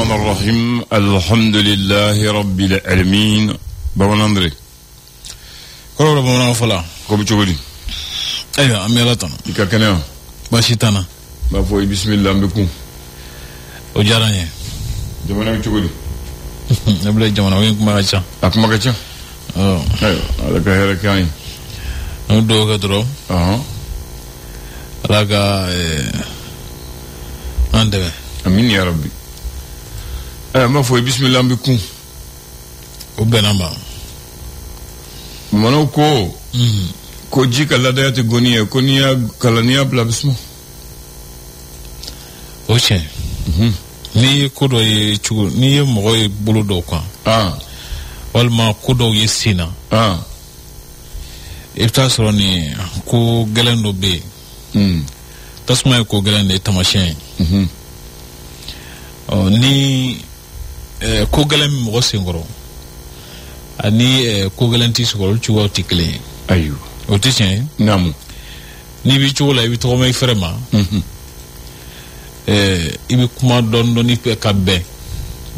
الرحمن الرحيم الحمد لله رب العالمين بابا أندري كل ربنا فلا كم تقولي أيوة أميرتنا إكاكنا باشيتنا بافوي بسم الله بكم وجارني جمانا تقولي نبلة جمانا وين كم أجا أكما كذا أيوة هذا كهذا كاين ندوه كدرو لكا عندك أمين يا ربي ما فوي بسم الله بكم وبنما منو ko jika la dayati gonia konia kalania bla bismo oche ni kudo ye chugo ni ye mo ye bulu do kwa walma kudo ye sina ifta sroni ko gelendo be tasma ko gelende tamashen ni ko gelem mo singoro ani ko gelenti singoro chugo tikle ayo o tien namu ni bi chugo la bi to mai frema ibi kuma don ni pe kabbe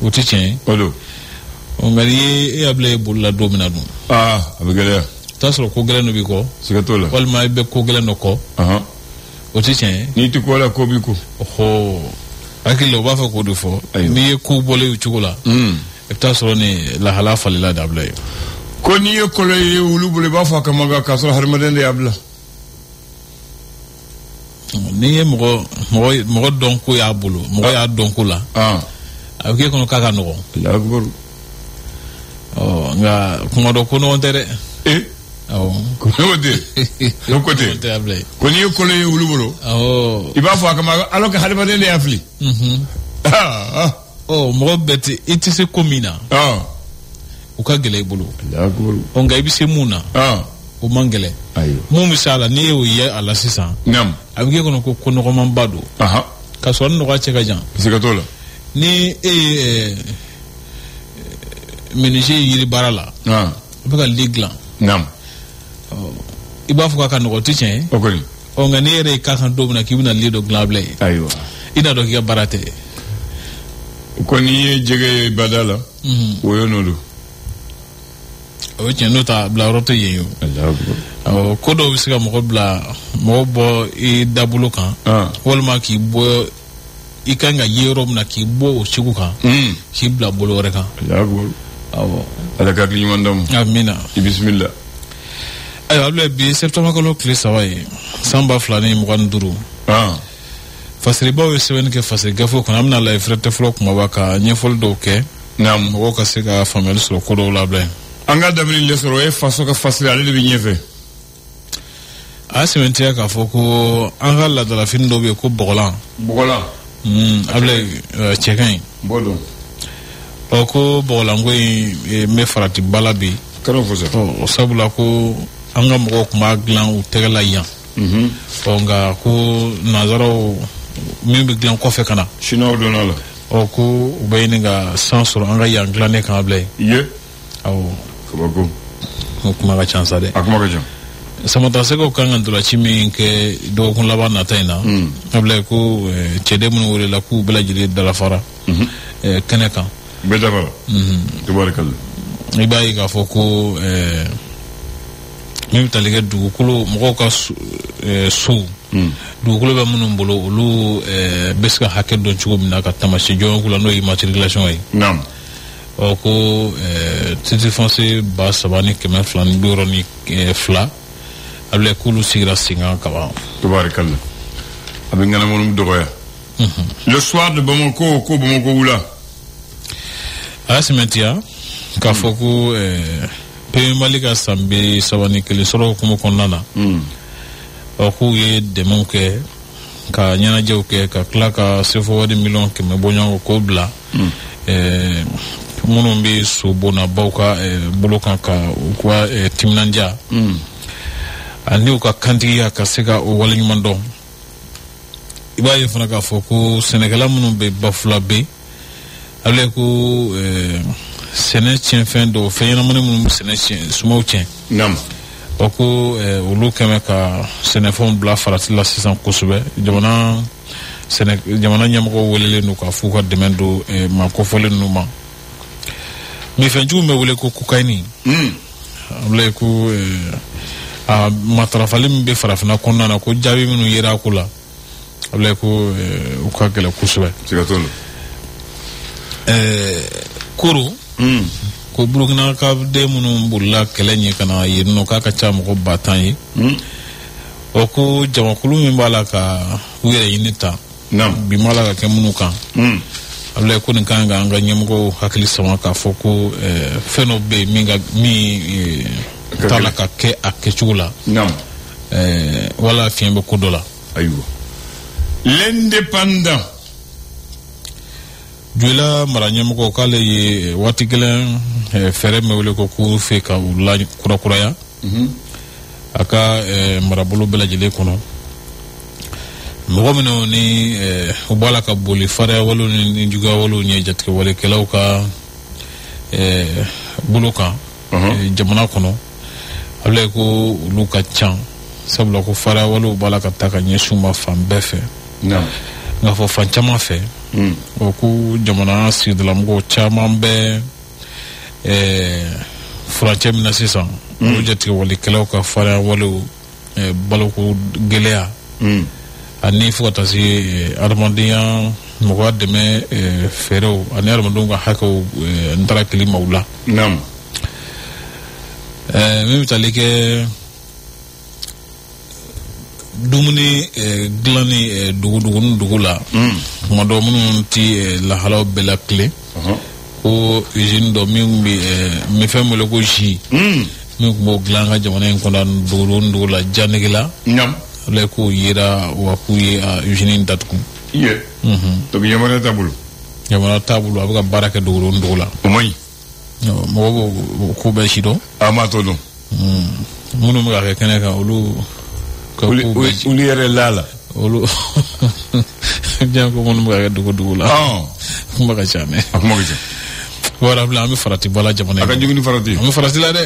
o tien odo o ngari e able bulla domina dum abigale tasro ko geleno bi ko sigatola walma be ko geleno ko o tien ni ti ko la ko bi ko ho akilo ba fa ko do fo ni ko bole u chugo la tasro ni la halafa lila dable ko ni ye kolo ye wulu bule ba fa kamaga kasra harmaden de abla ni ye mo don ko ya bulu mo ya don ko la awke kono kaka no la akbar nga ko do ko no tere ko no de no ko de ko ni ye kolo ye wulu bulu iba fa kamaga alors que harmaden de afli mo beti itise komina uka gele bulu onga ibise muna o mangele mu misala ni o ye ala sisa nam abige kono ko no man bado ka so no ga cheka jan sigatola ni menije yiri barala baka ligla nam iba fuka kan no tichen okori onga ni re ka kan do na kibuna lido glable aywa ina do ki barate ko ni ye jege badala woyonolu o tieno ta bla roto yeyo ko do bisika mo bla mo bo i dabulo kan wolma ki bo i kanga yero na ki bo o chigu kan ki bla bolo reka awo ala ka kli mandam amina bismillah ay abla bi septembre ko lo kle sawai samba flani mo ganduru fasri bawo sewen ke fasri gafo ko amna la frete flo ko mabaka nyefol do ke nam mo ka se ga famel so ko do la bla anga dabri le soro e faso ka fasri ale de binyefe asimentia ka foko anga la dala fin do be ko bogolan able chekan bodo o ko bogolan go me farati balabi karo fosa o sabula ko anga mo ko maglan u tegala yan onga ko nazaro mi be glan ko fe kana shino do na la o ko bayinga sansoro anga yan glane kan able ye aw ko kuma ga chance de akuma ga jam samata seko kanga ndula chimi ke do kun laba na taina able ko chede mun wore la ku bela jide dala fara kaneka bedara tabarakallah ibai ga foko mi talige dugukolo moko ka so dugukolo be munun bolo olu beska hakke don chugo mina ka tamashi jon kula no immatriculation ay nam o ko titre foncier ba sabani kemer flan duro ni fla able kulu sigra singa kaba tabarakallah abingana monum dogoya le soir de Bamako ko Bamako wula asimentia ka foko pe malika sambe sabani kele soro kuma konnana o ku ye demon ke ka nyana jew ke ka klaka sefo wadi million ke me bonyo ko bla munun be so bona bauka bolokan ka kwa timnanja ani ka kantiya ka sega o walin mando ibaye fana ka foko senegala munun be bafula be ale ko sene tien fin do feyna munun sene sumo tien nam oko olu keme ka senefon bla farati la sisan kosube jamana jamana ɲɛmɔgɔ welelen n'u ka f'u ka dɛmɛ don ma kɔfɔlen ninnu ma mais fɛnjugu bɛ wele ko kokaini abulaye ko a matarafali min bɛ farafinna kɔnɔna na ko jaabi minnu yera a ko la abulaye ko u ka gɛlɛn kosɛbɛ koro ko burukina ka den minnu bolila kɛlɛ ɲɛ ka na yen nɔ k'a ka ca mɔgɔ 10,000 ye o ko jamakulu min b'a la ka u yɛrɛ ɲini ta bi ma la ka kɛ minnu kan abulaye ko nin kan ka an ka ɲɛmɔgɔw hakili sama k'a fɔ ko fɛn dɔ bɛ yen min t'a la ka kɛ a kɛcogo la wala fiɲɛ bɛ ko dɔ la. Ayiwa l'indépendant Joila mara ɲɛmɔgɔ k'ale ye waati kelen fɛɛrɛ min wele ko k'u fɛ ka u la kurakuraya a ka marabolo bɛɛ lajɛlen kɔnɔ mɔgɔ minnu ni u b'a la ka boli fariya walew ni juguya walew ɲɛ jatigɛ walekɛlaw ka bolo kan jamana kɔnɔ abulaye ko olu ka ca sabula ko fariya walew b'a la ka taa ka ɲɛsin ma fan bɛɛ fɛ nka fɔ fan caman fɛ o ko jamana sigidalamɔgɔw caman bɛ furancɛ min na sisan olu jatigɛ walekɛlaw ka fariya walew baloko gɛlɛya ani fo ka taa se adamadenya mɔgɔya dɛmɛ fɛɛrɛw ani adamadenw ka hakɛw ntara kili ma u la min bɛ tali kɛ dumuni dilanni dugu ni dugu la tuma dɔ minnu tɛ lahalaw bɛɛ la tile ko usine dɔ min bɛ fɛn wele ko zi min tun b'o dilan an ka jamana in kɔnɔ dugu ni dugu la janege la ala k'o yera wa k'u ye usine in datugu donc yamariya t'a bolo a bɛ ka baara kɛ dugu ni dugu la o man ɲi mɔgɔ b'o ko bɛɛ si dɔn a m'a tɔ dɔn minnu bɛ ka kɛ kɛnɛ kan olu yɛrɛ la olu diɲɛ ko minnu bɛ ka kɛ dugu la kuma ka ca mɛ a kuma ka ca wala bila an bɛ farati bala jamana a ka jugu ni farati an bɛ farati la dɛ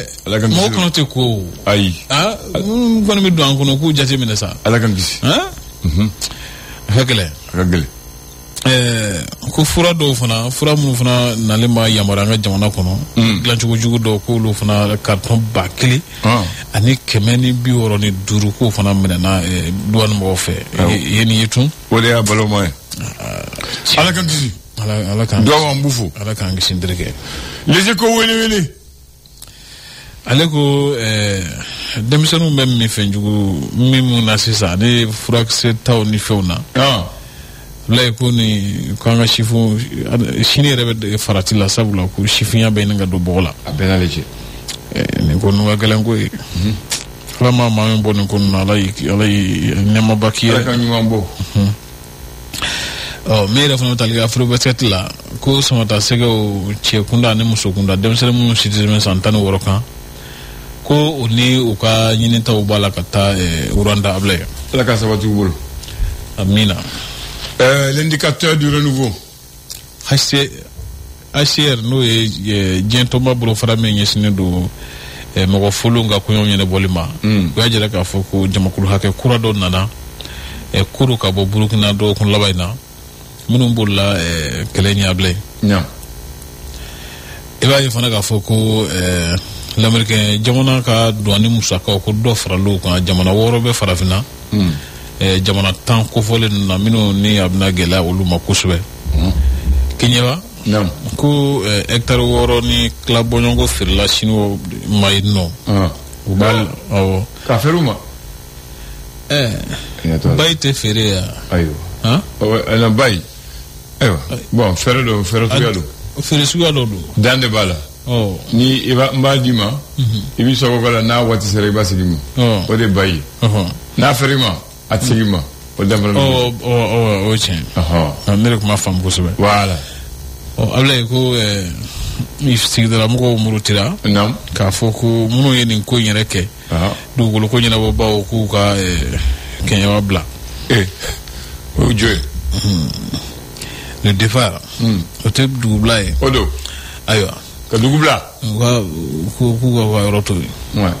mɔgɔ kɔnɔ tɛ ko ayi kɔni bɛ don an kɔnɔ k'u jate minɛ sa ala ka kisi a ka gɛlɛn ko fura minnu fana nalen ma yamaruya an ka jamana kɔnɔ dilancogo jugu dɔw k'olu fana carton 1,000 ani 165 k'o fana minɛna douane mɔgɔw fɛ ye nin ye tun o de y'a baloma ye ala ka kisi ala k'an bufo ala k'an kisi nterikɛ lese ko wele ale ko denmisɛnninw bɛ min fɛn jugu min na sisan ani furakisɛ taw ni fɛnw na Ablaye ko ni ko an ka sini yɛrɛ bɛ farati la sabula ko sifinya bɛ ɲini ka don bɔgɔ la a bɛɛ n'ale cɛ nin ko n'u ka gɛlɛn ko ye ala maa min bɔ nin ko ninnu ala ye ɲɛmaba k'i yɛrɛ ala ka ɲuman bɔ min yɛrɛ fana bɛ tali kɛ afurobasɛti la ko samata sɛgɛw cɛ kunda ani muso kunda denmisɛnnin minnu si tɛ tɛmɛ san 16 kan ko u ni u ka ɲinitaw b'a la ka taa Rwanda Ablaye ala ka sabati u bolo amina. L'indicateur du renouveau HCR n'o ye diɲɛ tɔnba bolofara min ɲɛsinnen don mɔgɔ folo ka kɔɲɔ ɲɛnabɔli ma u y'a jira k'a fɔ ko jamakulu hakɛ kura dɔ nana kuru ka bɔ Burukina dɔgɔkun laban in na minnu bolila kɛlɛ ɲɛ Ablaye i b'a ye fana k'a fɔ ko lamɛrikɛn jamana ka douane musakaw ko dɔ faral'o kan jamana 6 bɛ farafinna jamana 10 kofɔlen na minnu ni a bɛna gɛlɛya olu ma kosɛbɛ Keɲeba ko hectare 6 ni tila bɔɲɔgɔnko feerela siniw ma yen nɔ u b'a awɔ k'a feere u ma bayi tɛ feere yan ayiwa bayi ayiwa bon feere suguya don feere suguya dɔ don dan de b'a la ni n b'a d'i ma i b'i sɔgɔ la n'a waati sera i b'a segin ma o de bayi n'a feere ma a tɛ segin ma o danfara o ye tiɲɛ ne de tun b'a faamu kosɛbɛ voilà Ablaye ko sigidalamɔgɔw murutira k'a fɔ ko minnu ye nin ko in yɛrɛ kɛ dugukolo ko ɲɛnabɔbaw k'u ka Keɲeba bila o ye jo ye le départ o tɛ dugubila ye o don ayiwa ka dugu bila k'u ka yɔrɔ to yen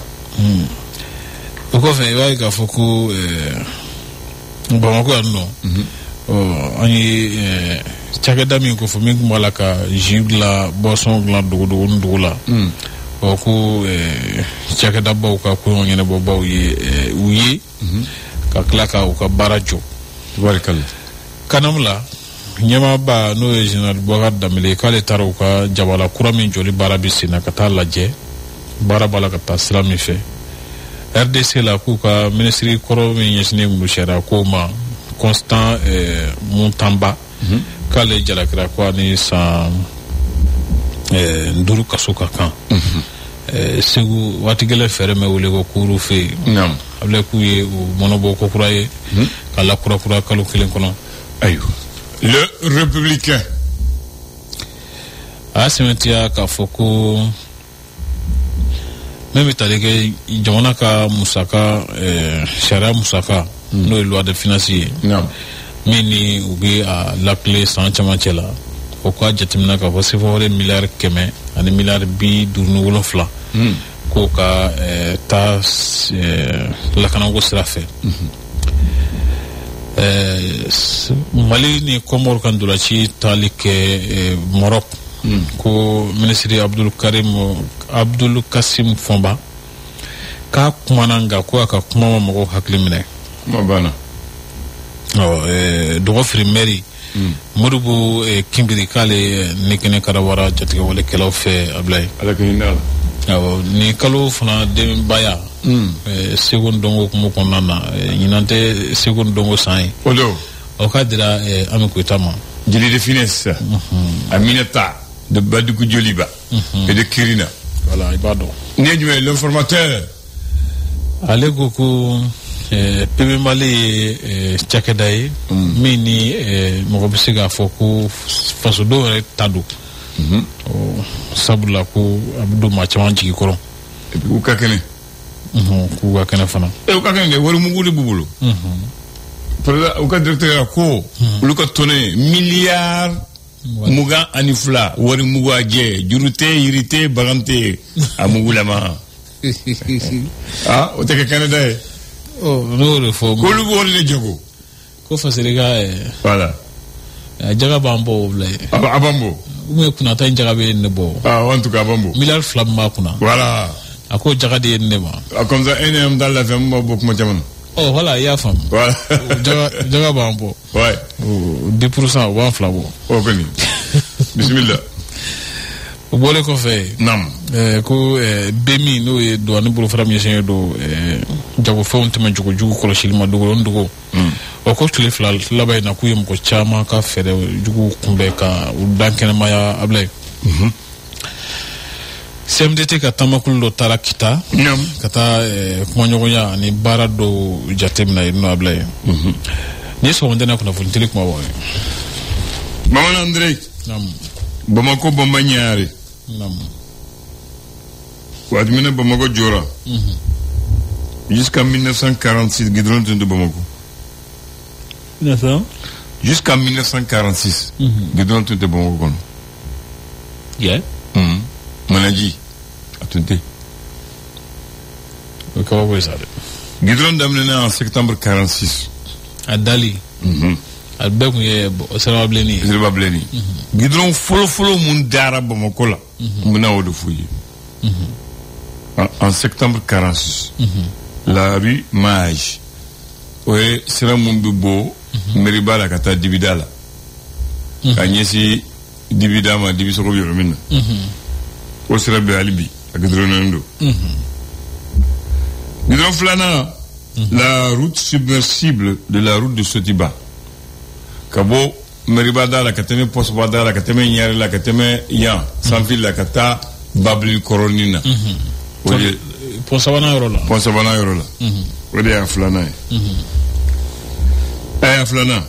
o kɔfɛ i b'a ye k'a fɔ ko Bamako yan nɔ an ye cakɛda min ko fɔ min kun b'a la ka jus dilan boisson dilan dugu la ko cakɛdabaw ka koɲɔgɔn ɲɛnabɔbaw ye u ye ka tila ka u ka baara jɔ Kanamu la ɲɛmaaba n'o ye Général Boubacar Dembélé k'ale taara u ka jabala kura min jɔli baara bi sen na ka taa lajɛ baara b'a la ka taa sira min fɛ RDC la k'u ka ministre kɔrɔ min ɲɛsinnen kun sariya ko ma Constant Muntamba k'ale jalakira ko ani san 5 kaso ka kan Segu waati gɛlɛn fɛrɛ mɛ wele ko kuuru fɛ yen a bɛ k'u ye u mɔnɔbɔ ko kura ye ka la kura kalo 1 kɔnɔ ayiwa le républicain a y'a sɛmɛntiya k'a fɔ ko min bɛ tali kɛ jamana ka musaka sariya musaka n'o ye loi de finance ye min ni u bɛ a lakile san camancɛ la o k'a jateminɛ k'a fɔ CFA miliyari 100 ani miliyari 57 k'o ka taa lakanako sira fɛ Mali ni Comore kan dolaci tali kɛ Maroc ko ministre Abdul Kasim Fomba k'a kumana nka ko a ka kuma ma mɔgɔw hakili minɛ dɔgɔfiri mairie Modibo Kimbiri k'ale ne kɛnɛ karawara jatigɛ walekɛlaw fɛ Ablaye ni kalo fana denbaya Segu Ndongo kumu kɔnɔna na ɲinan tɛ Segu Ndongo san ye o ka dira Ami Koyita ma jeli de finesse Aminata de Badoukou Dioliba et de Kirina voilà i b'a dɔn ni ye jumɛn l'informateur ale ko ko PB Mali ye cakɛda ye min ni mɔgɔ bɛ se k'a fɔ ko fasodenw yɛrɛ ta don sabula ko a bɛ don maa caman jigi kɔrɔ et puis u ka kɛnɛ k'u ka kɛnɛ fana u ka kɛnɛ de wari mugu de b'u bolo u ka directeur ko olu ka tɔnɔ miliyari 22 wari mugu a jɛ juru tɛ yiri tɛ bagan tɛ a mugulama o tɛ kɛ kɛnɛ da ye n'o de fɔ k'olu b'o de jago ko fasiri ka voilà jaga b'an bɔ o bila ye a b'an bɔ ou bien kunata in jaga bɛ ne bɔ en tout cas a b'an bɔ miliyari 2 min b'a kunna voilà a ko jaga de ye ne ma comme ça e ni am dal la fɛn mun b'a bɔ kuma caman na voilà i y'a faamu voilà jaga b'an bɔ 10% u b'an 2 bɔ o kɔni bisimila o bɔlen kɔfɛ naam ko bemi n'o ye douane bolofara min ɲɛsinnen don jagofɛnw tɛmɛ jogojugu kɔlɔsili ma dogo o ko tile 2 laban in na k'u ye mɔgɔ caman ka fɛɛrɛ jugu kunbɛn ka u dan kɛnɛmaya Ablaye CMDT ka tamakulu dɔ taara Kita ka taa kumaɲɔgɔnya ani baara dɔw jateminɛ yen nɔ Ablaye ni ye sɔgɔmada kunnafoni teli kuma bɔ Maman André Bamako bomba ɲaare waati min na Bamako jɔra jusqu'en 1946 goudron tun tɛ Bamako jusqu'en 1946 goudron tun tɛ Bamako kɔnɔ Manaji a tun tɛ o kabako ye sa dɛ goudron daminɛna en septembre 46 a dali a bɛɛ kun ye sirababilenni goudron fɔlɔfɔlɔ mun dara Bamako la n bɛna o de f'u ye en septembre 46 la rue Mage o ye sira mun bɛ bɔ Meriba la ka taa Dibida la ka ɲɛsin Dibida ma Dibisogo bɛ yɔrɔ min na o sira bɛ hali bi a goudronnen don goudron filanan la route submersible de la route de Sotiba ka bɔ Meriba da la ka tɛmɛ Posoba da la ka tɛmɛ Ɲare la ka tɛmɛ yan Sanfili la ka taa Babili kɔrɔnin na o de pont sabanan yɔrɔ la o de y'a filanan ye y'a filanan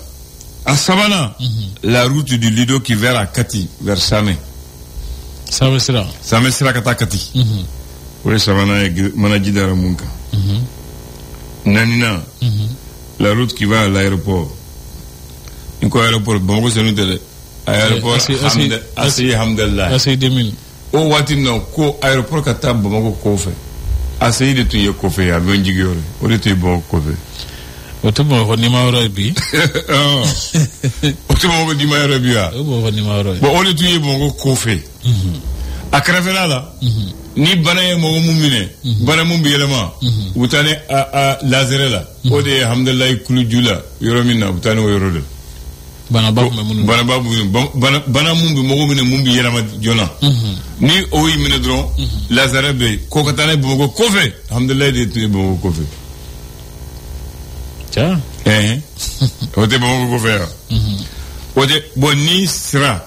a sabanan la route du Lido qui vers à Kati vers Samé sira ka taa Kati o de sabanan ye Manaji dara mun kan naaninan la route qui va à l'aéroport in ko aéroport Bamako senu tɛ dɛ aéroport Asi Hamdallah Asi 2000 o waati na ko aéroport ka taa Bamako kɔfɛ Asi de tun ye kɔfɛ avion jigiyɔrɔ o de tun ye Bamako kɔfɛ Otomo Honima Robi. Otomo Honima Robi. Bon, on est tout bon Kofi. A Kravela là. Ni banaye mo mumine. Bana mumbi yelema. Utane a Lazerela. Ode alhamdulillah kulu jula. Yoromina utane o yorode. Bana mumbi mo mumine mumbi yelema jona. Ni oyi mine dron Lazarebe ko katane bo Kofi. Alhamdulillah de tu bo Kofi. Tiens. Ode bon ko faire. Ode boni sira.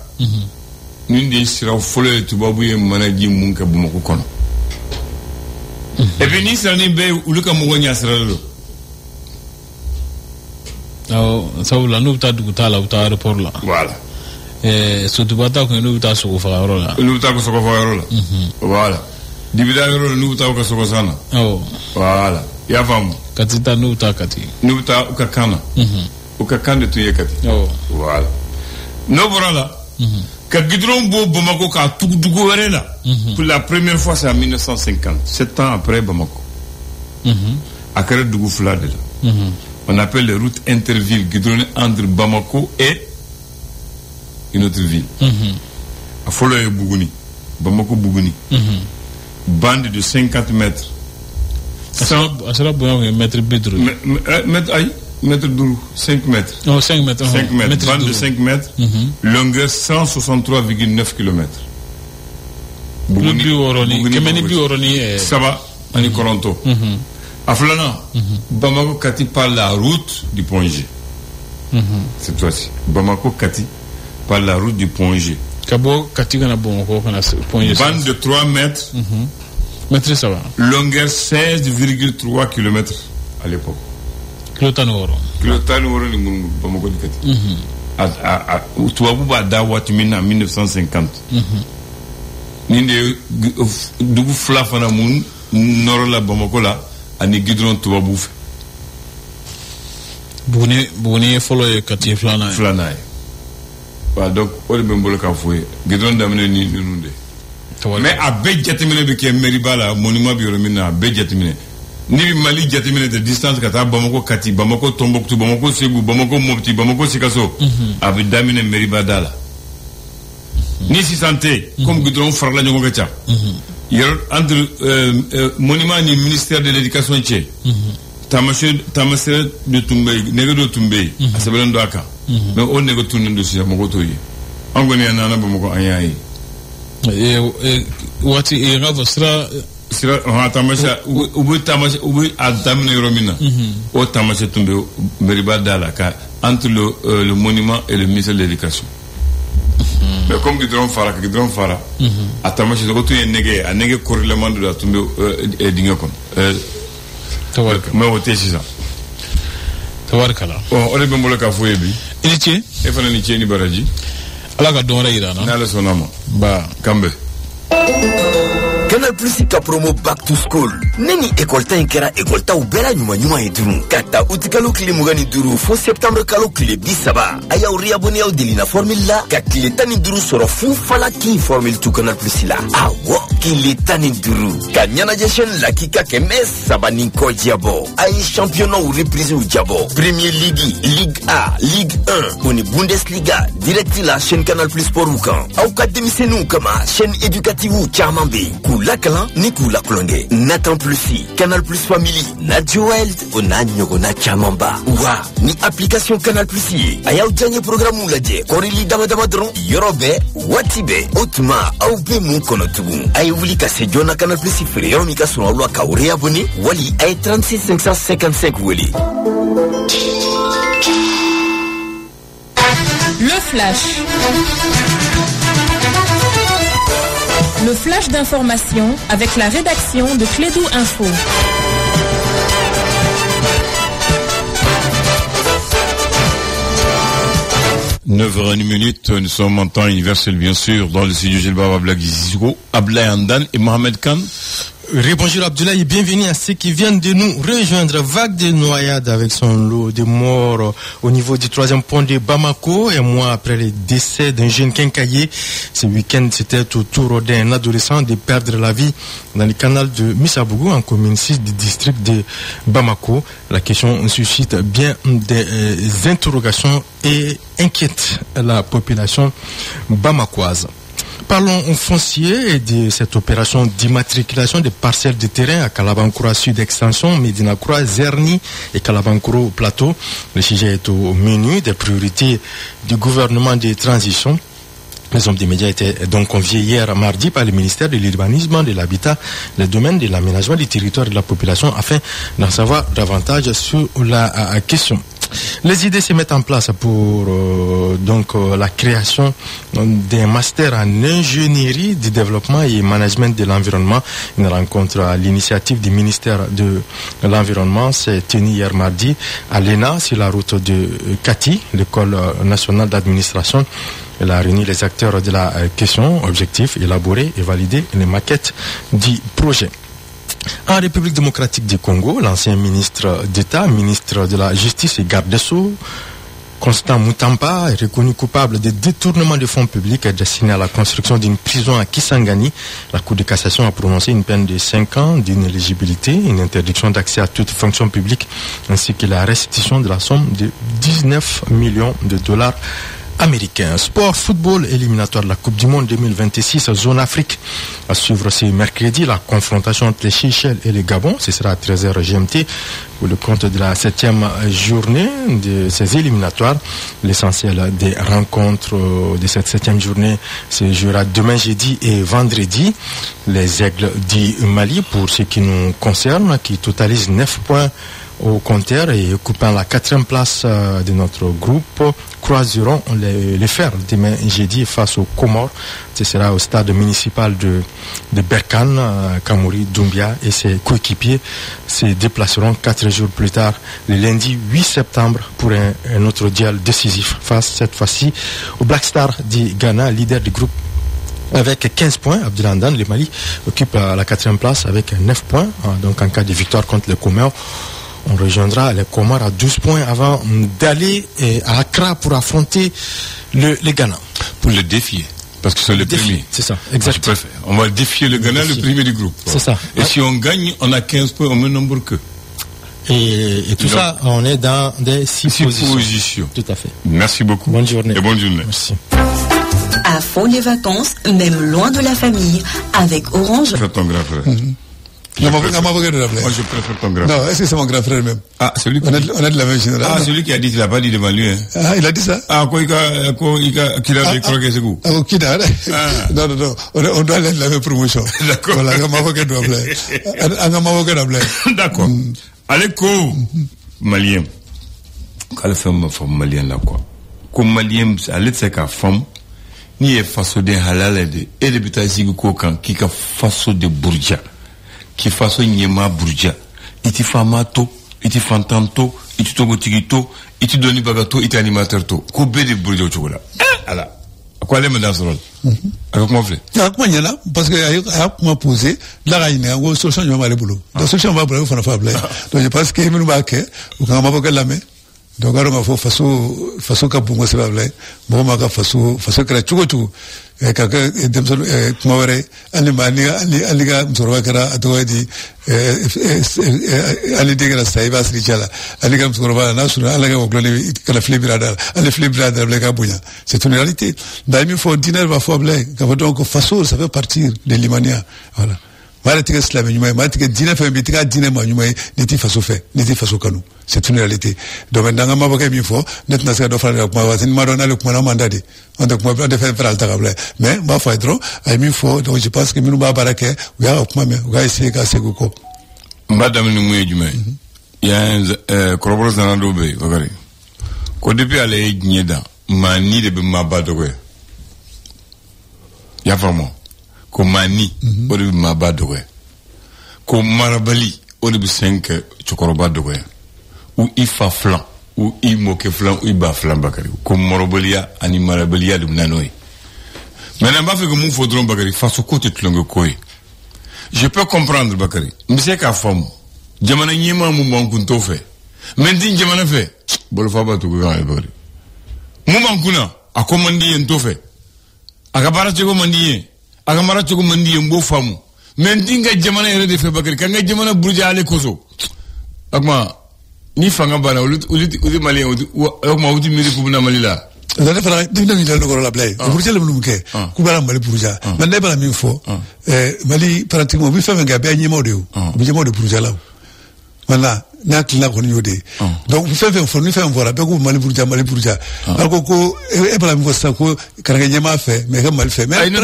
Nindi sira fole tubabu ye manaji munka bumako kono. Et puis ni sira ni be uluka mugo nya sira lo. Saula no ta duguta la uta aéroport la. Voilà. So tubata ko no uta so fa ro la. No uta ko so fa ro la. Voilà. Dibida ro no uta ko so sana. Voilà. Ya fam. Katita no uta kati. No uta ukakana. Ukakande tu ye kati. Voilà. No borala. Ka Gidron Bo Bamako ka Tougoudougou Arena. Pour la première fois, c'est en 1950, 7 ans après Bamako. À Kere-Dougou Flade. On appelle les routes intervilles Gidron entre Bamako et une autre ville. À Folo et Bougouni. Bamako Bougouni. Bande de 50 mètres. Mètre d'où 5 mètres. Oh, 5 mètres. 5 mètres. Bande de 5 mètres. Longueur 163,9 km. Ça va, on est Coronto. À Flana, Bamako Kati par la route du Pont G. Cette fois-ci. Bamako Kati par la route du Pont G. Kabo Kati Gana Bamako Pont G. Bande de 3 mètres. Mètre ça va. Longueur 16,3 km à l'époque. Kilotano ni mungu Bamako di Kati. Tuwabu ba da wati mina 1950. Ninde dugu flafana mun norola Bamako la ani Gidron tuwabu fe. Buguni follow ye Kati flana. Wa donc ol be mbolo ka foye Gidron damene ni nunde. Mais a be jatimene be ke Meribala monument bi romina be jatimene. Ni Mali jatimene de distance kata Bamako Kati, Bamako Tombouctou, Bamako Ségou, Bamako Mopti, Bamako Sikasso, avec Damine Meribadala. Ni si santé, comme Gudron Farla Nyogacha. Entre monument ni ministère de l'éducation tché. Tamasé de Tumbé, Nego de Tumbé, à Sabelon Daka. Mais on négo tourne de Sia Mogotoye. Angoni Anana Bamako Ayayi. Wati et Ravosra. Sira tamasha ubu tamasha ubu adamne romina o tamasha tumbe Meriba Dala ka entre le monument et le ministère de l'éducation. Mais comme Gidron Fara a tamasha ko tu nege a nege corrèlement de la tumbe dingakon tawarka mais o tesisa tawarka la on le bembola ka foye bi iniche e fana ni cheni baraji ala ka donra irana na la sonama ba kambe Canal Plus ka promo back to school. Neni école ta inkera école ta ubera nyuma iduru. Kata utikalo kile mugani duru fo septembre kalo kile bisaba. Aya uri abonné au delina formule la. Ka kile tani duru soro fu fala ki formule tu Canal Plus la. Awo kile tani duru. Ka nyana jeshen la kika kemes sabani ko diabo. Ay championnat ou reprise ou diabo. Premier Ligue, Ligue A, Ligue 1, oni Bundesliga, direct la chaîne Canal Plus pour Wukan. Au ka demisenu kama chaîne éducative ou Chamambe. Lakalan ni kula klonge Nathan Plusi Canal Plus Family na Joel ona nyogo na Chamamba wa ni application Canal Plusi ayaw janye programme ulaje korili dama dron yorobe watibe otuma au be mun kono tugu ay wuli ka se jona Canal Plusi free yomi ka so lwa ka uri abonné wali ay 36 555 wali. Le flash. Le flash d'information avec la rédaction de Clédou Info. 9h01, nous sommes en temps universel bien sûr dans le studio Gilbert Ablaye Zizou, Ablaye Andan et Mohamed Khan. Bonjour Abdoulaye et bienvenue à ceux qui viennent de nous rejoindre. Vague de noyades avec son lot de morts au niveau du 3e pont de Bamako. Un mois après le décès d'un jeune quincaillier, ce week-end c'était au tour d'un adolescent de perdre la vie dans le canal de Missabougou en commune 6 du district de Bamako. La question suscite bien des interrogations et inquiète la population bamakoise. Parlons au foncier et de cette opération d'immatriculation des parcelles de terrain à Kalabankura Sud Extension, Médina-Croix, Zerni et Kalabankura Plateau. Le sujet est au menu des priorités du gouvernement de transition. Les hommes des médias étaient donc conviés hier mardi par le ministère de l'Urbanisme, de l'Habitat, le domaine de l'aménagement du territoire et de la population afin d'en savoir davantage sur la question. Les idées se mettent en place pour la création d'un master en ingénierie du développement et management de l'environnement. Une rencontre à l'initiative du ministère de l'Environnement s'est tenue hier mardi à l'ENA sur la route de Kati, l'école nationale d'administration. Elle a réuni les acteurs de la question, objectif, élaborer et valider les maquettes du projet. En République démocratique du Congo, l'ancien ministre d'État, ministre de la Justice et garde des Sceaux, Constant Mutampa, est reconnu coupable de détournement de fonds publics destinés à la construction d'une prison à Kisangani. La Cour de cassation a prononcé une peine de 5 ans d'inéligibilité, une interdiction d'accès à toute fonction publique, ainsi que la restitution de la somme de 19 millions de dollars américain. Sport, football, éliminatoire de la Coupe du Monde 2026, zone Afrique. À suivre ce mercredi, la confrontation entre les Seychelles et le Gabon. Ce sera à 13h GMT pour le compte de la 7e journée de ces éliminatoires. L'essentiel des rencontres de cette 7e journée se jouera demain jeudi et vendredi. Les Aigles du Mali, pour ce qui nous concerne, qui totalisent 9 points au compteur et occupant la 4e place de notre groupe, croiseront les fers demain jeudi face aux Comores. Ce sera au stade municipal de Berkane. Kamouri Doumbia et ses coéquipiers se déplaceront 4 jours plus tard, le lundi 8 septembre, pour un autre duel décisif face cette fois-ci au Black Star du Ghana, leader du groupe. Avec 15 points, Abdelandan, le Mali occupe la 4e place avec 9 points. Donc en cas de victoire contre les Comores, on rejoindra les Comores à 12 points avant d'aller à Accra pour affronter le Ghana. Pour le défier, parce que c'est le premier. C'est ça, exactement. On va défier le Ghana, le premier du groupe. C'est ça. Et si on gagne, on a 15 points au même nombre qu'eux. Et tout ça, on est dans des 6 positions. Tout à fait. Merci beaucoup. Bonne journée. Et bonne journée. Merci. À fond les vacances, même loin de la famille, avec Orange. C'est ton grand frère. Moi, je préfère ton grand frère. Non, est-ce que c'est mon grand frère même? Ah, celui qui... On est de la même génération. Ah, celui qui a dit qu'il n'a pas dit devant lui. Hein. Ah, il a dit ça? Ah, qu'il a décroqué ce goût. Ah, qui n'a? Non, on doit aller de la même promotion. D'accord. Voilà, d'accord. Allez, malien. Quand la femme malien là, quoi. Comme malien, allez, c'est qu'à femme, ni est façon de halal et de bitaille si qui a façon de bourgeois. Qui façon nyema bourgeois. Iti famato, iti fantanto, iti togotigito, iti doni bagato, iti animateur to. Ko be de bourgeois chocolat. Ala. Quoi les dans ce rôle? Avec mon frère. Comment il y en a? Parce que a posé, là, il y a une solution, il y a un boulot. La solution, il y a un fable. Donc, je pense qu'il y a un baquet, ou quand on va la main. Donc, alors, il faut façon qu'à pour moi, c'est pas vrai. Bon, ma façon que la chugotu, quelqu'un, comment on aliga, msorwakara, atoedi, alidigra saiba srichala, aliga msorwakara, nasuna, aliga ogloni, kala flibradar, ali flibradar, bleka bouya. C'est une réalité. D'ailleurs, il faut dîner, va faut blé, donc, façon, ça fait partir de l'Imania. Voilà. Malatika Slam, Malatika Dina fait Bitika Dina Manume, n'était façon fait, n'était façon canou. C'est une réalité. Donc, dans un mavocat, il faut, net n'a pas d'offre avec moi, c'est une marona, le point mandadi. On doit pas faire faire altérable. Mais, ma foi, trop, il faut, donc je pense que nous va baraquer, ou y'a au point, ou y'a essayé qu'à se gouko. Madame Noumoué du May, il y a un corroboré dans l'obé, regardez. Quand depuis aller Gneda, mani de Mabadoué. Il y a vraiment. Ko mani o de maba dogoya ko marabali o de 5 chokoroba dogoya ou ifa flan ou i moke flan ou iba flan bakari ko morobalia ani marabalia de nanoi maintenant ba fait que mon faudron bakari face au côté tlongo koy Je peux comprendre, Bakary. Mais c'est qu'à femme. Jamana nyema mumba kunto fait. Maintenant, jamana fait. Bolo faba to ga Bakary. Mumba kuna, akomandi ento fait. Akabara chego mandiye. Akamara chego mandiye mbo famu. Maintenant, ga jamana ere de fait Bakary. Kanga jamana bruja ale koso. Akma, ni fanga bana, ulit malien, akma uti miri kubuna malila. Dane fara dinga ni dalo ko la play burja le mulumke ku bala mali burja man ne bala min fo mali pratiquement bi femme ga be nyimo de bi nyimo de burja la wala na tla ko nyode donc bi femme fo ni femme voilà be ko mali burja alko ko e bala min fo sa ko karanga nyama fe mais ga mali fe mais ay no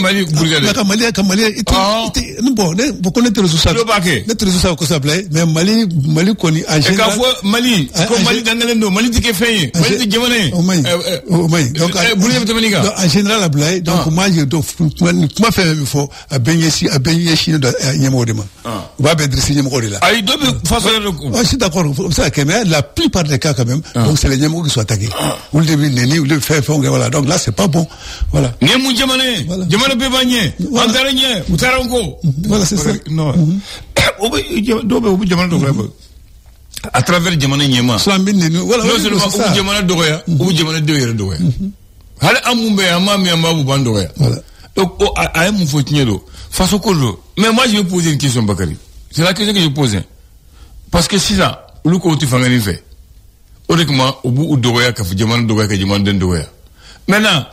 mali burja le ka mali ite bon ne bo ko ne trezo sa ne trezo sa ko sa play mais mali ko ni en général ka fo mali ko mali dangalen do mali dike feye mali dike jamane donc en général la play donc moi je dois moi faire il faut a baigner si do nyamo de ma va be dresser nyamo de là ay do façon je suis d'accord ça que mais la plupart des cas quand même donc c'est les nyamo qui sont attaqués ou le début neni ou le faire voilà donc là c'est pas bon voilà nyamo jamane be bagné andaranye utarango voilà c'est ça non do jamane do à travers jamane nyema so ambin neni voilà non seulement ou jamane doya ou jamane doya hal amumbe amami amabu bandoya donc a mon fotinelo face au colo mais moi je vais poser une question Bakary c'est la question que je pose parce que si ça lu ko tu fangani fait honnêtement au bout doya ka jamane doya ka jamane doya maintenant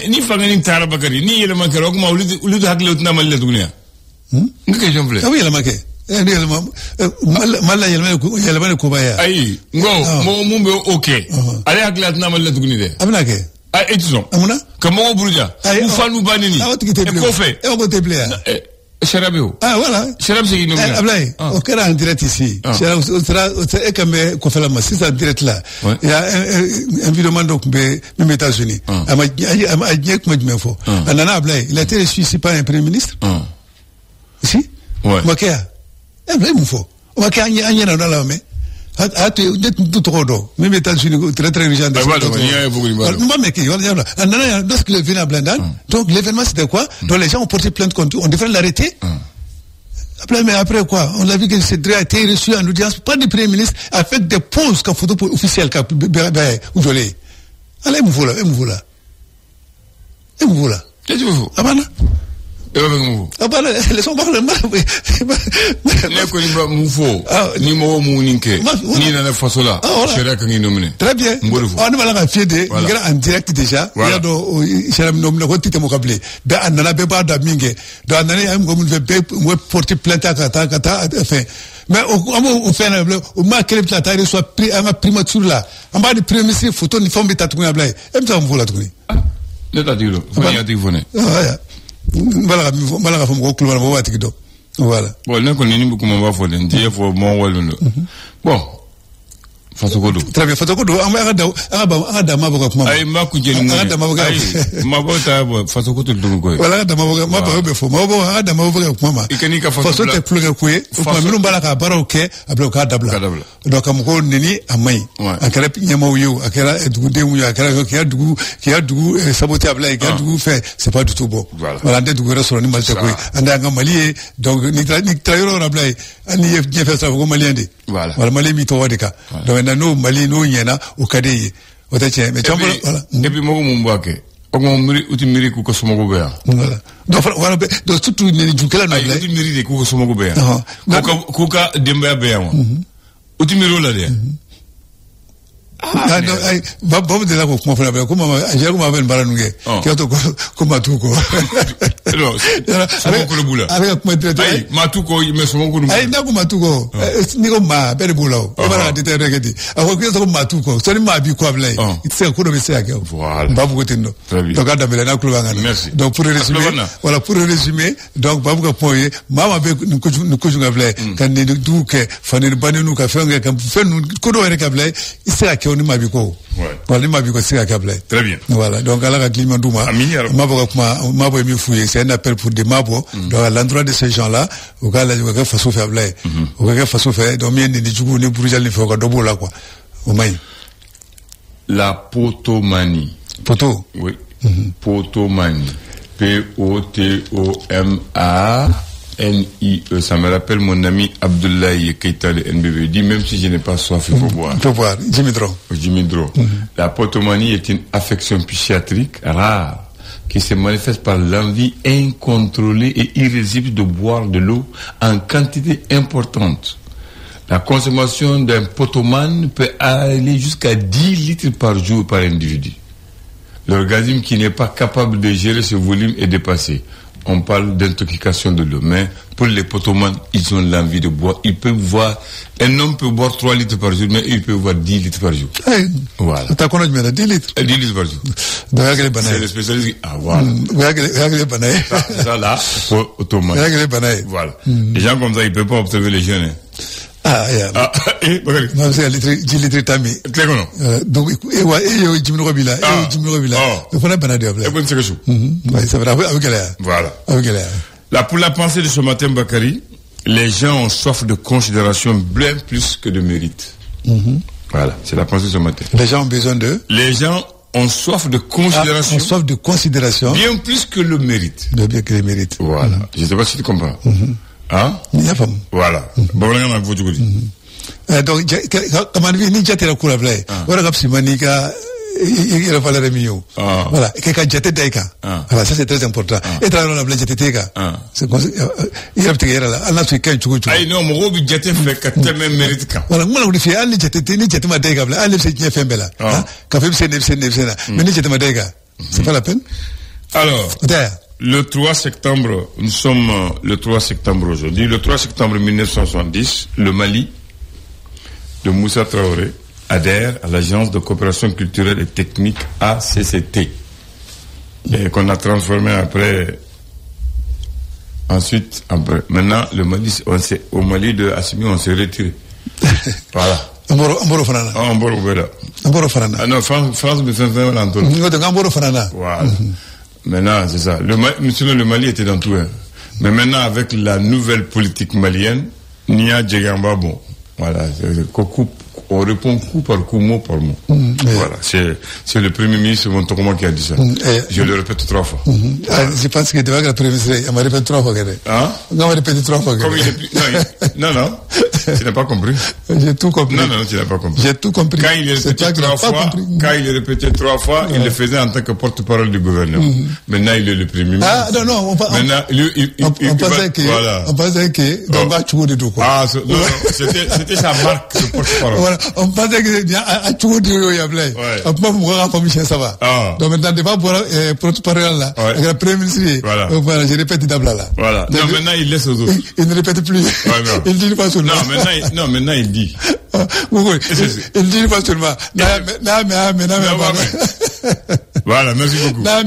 ni fangani tara Bakary ni yele makero ko ma lu hakle utna malle dunya ngake question plaît ah oui la make mala yelma ko baya ay ngo mo mumbe okay ale hakle utna malle dunya de amna ke et disons amuna comment buruja ou fanu banini et ko fait et on te plaît Sharabeo. Ah voilà. Sharab c'est une Ablay, au cas en direct ici. Sharab sera comme ko fait la masse ça direct là. Il y a un environnement donc mes États-Unis. Ama ko me fo. Anana Ablay, il a été reçu ici par un premier ministre. Si? Ouais. Makia. Ablay mu fo. Makia anya na la mais atu tout trop même États-Unis très riche en lorsqu'il est venu à Blandan donc l'événement c'était quoi donc les gens ont porté plainte contre on devrait l'arrêter mais après quoi on a vu que Cédric a été reçu en audience par le premier ministre avec des poses qu'en photo officielle où je l'ai allez me voilà qu'est-ce que vous abana abana les sont parlent mal ne ko ni fo ni mo mu ninke ni na fasola chéra kan nomine très bien on va la faire de en direct déjà il y a do chéra nomine ko tite mo kablé be anana be ba da minge do anana am ko mun be porter plainte à kata enfin mais on fait au ma quel la taille soit pris à ma primature là en bas de premier ministre photo ni forme de tatouage à blaye même ça on voit la tourner le tatouage faut y téléphoner Malaga fam ko kulubala bo wati do voilà bon ne ko ni bu ko mo ba fo den tie fo mo waluno bon fasokodo très bien fasokodo aga ma boka kuma ay ma ku jeni mo aga ma boka ma bota bo fasokodo dum ko wala aga ma boka ma ba be fo ma bo aga ma boka kuma ikani ka fasokodo te pluga ko e ko minum bala ka baro ke ablo ka dabla donc am ko nini amay akara nyama wiyo akara dugude wiyo akara ki a dugu saboter abla ki a dugu fait c'est pas du tout bon voilà de dugu restaurant ni mal te ko anda nga mali donc ni trayoro abla ani je fait ça ko malien voilà mali mi to wadika donc no mali no nyena o kadeye o ta che mais chambo voilà et puis mo mo mbake o mo miri uti miri ku ko somo go beya voilà donc voilà donc surtout ni jukela no uti miri de ku ko somo go beya ko ka demba beya mo uti miri la de no ay babu de la ko mo fala ko mama ajer ko ma ben baranunge ke to ko matuko no somo ko bula avec ko matuko ay matuko me somo ko ay na ko matuko ni ko ma be bula o bara de tere gedi ako ko to matuko so ni ma bi ko ablay c'est ko do be se akeo voilà babu ko tinno donc ada bele na ko ngana donc pour résumer voilà pour résumer donc babu ko poye mama be ko junga ablay kan ni du ke fani banenu ka fenga kan fenu ko do rek ablay c'est akeo ni mabiko voilà ni mabiko c'est akable très bien voilà donc ala ka climat douma mabo kuma mabo mi fouiller c'est un appel pour des mabo donc à l'endroit de ces gens là au cas là au cas façon faire blay au cas façon faire donc mi ni jugu ni burujal ni foka dobo là quoi au mai la potomanie poto oui potomanie P O T O M A NIE, ça me rappelle mon ami Abdoulaye Keita de NBB. Il dit même si je n'ai pas soif, il faut boire. Il faut boire, Jimmy Dro. La potomanie est une affection psychiatrique rare qui se manifeste par l'envie incontrôlée et irrésistible de boire de l'eau en quantité importante. La consommation d'un potomane peut aller jusqu'à 10 litres par jour par individu. L'organisme qui n'est pas capable de gérer ce volume est dépassé. On parle d'intoxication de l'eau, mais pour les potomanes, ils ont l'envie de boire. Ils peuvent boire, un homme peut boire 3 litres par jour, mais il peut boire 10 litres par jour. Hey, voilà. T'as quoi, 10 litres? 10 litres par jour. C'est le spécialiste qui, voilà. Ça là, potomane. Voilà. Les gens comme ça, ils ne peuvent pas observer les jeunes, hein. Non, c'est 10 litres tami. Claire non. Donc, Jimmy Robila. Il faut la banane. C'est vrai, avec elle. Voilà. Là, pour la pensée de ce matin, Bakary, les gens ont soif de considération bien plus que de mérite. Voilà, c'est la pensée de ce matin. Les gens ont besoin de? Les gens ont soif de considération. Ont soif de considération. Bien plus que le mérite. Bien que le mérite. Voilà. Je ne sais pas si tu comprends. Hein? Voilà. Donc, comment dire, ni jate la couleur blé. Voilà, comme si manika, il a fallu le mieux. Voilà. Quelqu'un jate d'aika. Voilà, ça c'est très important. Et travailler la blé jate d'aika. C'est comme il a peut-être là. Allah se cache tout. Ah non, mon robe jate fait que tu même mérite quand. Voilà, moi on fait aller jate ni jate ma d'aika blé. Aller c'est qui fait bella. Café c'est là. Mais ni jate ma d'aika. C'est pas la peine. Alors. Le 3 septembre, nous sommes le 3 septembre aujourd'hui. Le 3 septembre 1970, le Mali de Moussa Traoré adhère à l'Agence de coopération culturelle et technique ACCT, et qu'on a transformé après. Maintenant, le Mali, au Mali de Assimi, on s'est retiré. Voilà. Amboro Fanana. Amboro Fanana. Ah non, France me fait faire l'entour. Amboro Fanana. Voilà. Maintenant, c'est ça. Le Mali était dans tout. Hein. Mais maintenant, avec la nouvelle politique malienne, Nia Djegamba, bon, voilà, on répond coup par coup, mot par mot. Voilà, c'est le Premier ministre Montokoma qui a dit ça. Je le répète 3 fois. Je pense que devant le Premier ministre, il m'a répété 3 fois. Hein? Non, il m'a répété 3 fois. Comme il est plus... Non. Tu n'as pas compris. J'ai tout compris. Non, tu n'as pas compris. J'ai tout compris. Quand il est répété 3 fois, il le faisait en tant que porte-parole du gouvernement. Maintenant, il est le Premier ministre. Ah, non, on pensait que, donc, va tout de tout, quoi. Ah, non, c'était sa marque de porte-parole. Voilà, on pensait que, à tout de tout, il y a plein. On peut voir comme Michel, ça va. Donc, maintenant, tu vas pour porte-parole là, avec le Premier ministre. Voilà, je répète d'abord là. Voilà. Non, maintenant, il laisse aux autres. Il ne répète plus. Il dit pas seulement. Maintenant, il dit. Il dit pas seulement. Voilà, merci beaucoup. Voilà.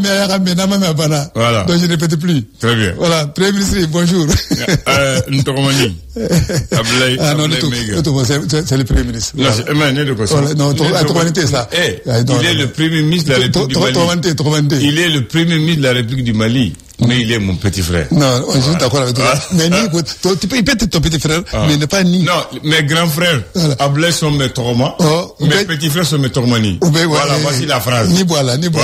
Donc je ne répète plus. Très bien. Voilà, Premier ministre, bonjour. Ntoromani. C'est le Premier ministre. Non, c'est Emmanuel de Kosso. Non, c'est ça. Il est le Premier ministre de la République du Mali. Il est le Premier ministre de la République du Mali. Mais il est mon petit frère. Non, je suis d'accord avec toi. Mais il peut être ton petit frère, mais il n'est pas ni. Non, mes grands frères, Ablaye sont mes Toroma, mes petits frères sont mes Tormani. Voilà, voici la phrase. Ni voilà. Comme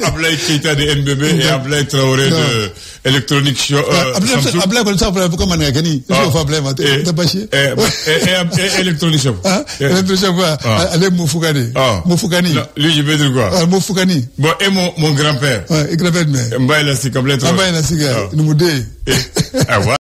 Ablaye Keita de NBB et Ablaye Traoré de Electronic Show. Ablaye comme ça, comme on a gagné. Je vais Ablaye, t'as pas chier. Et Electronic Show. Electronic Show, quoi. Allez, Moufoukani. Moufoukani. Lui, je vais dire quoi? Moufoukani. Bon, et mon grand-père. Ouais, grand-père, mais. Mbaye la sika, Ablaye Traoré. Mbaye la sika, nous moudé. Ah, voilà.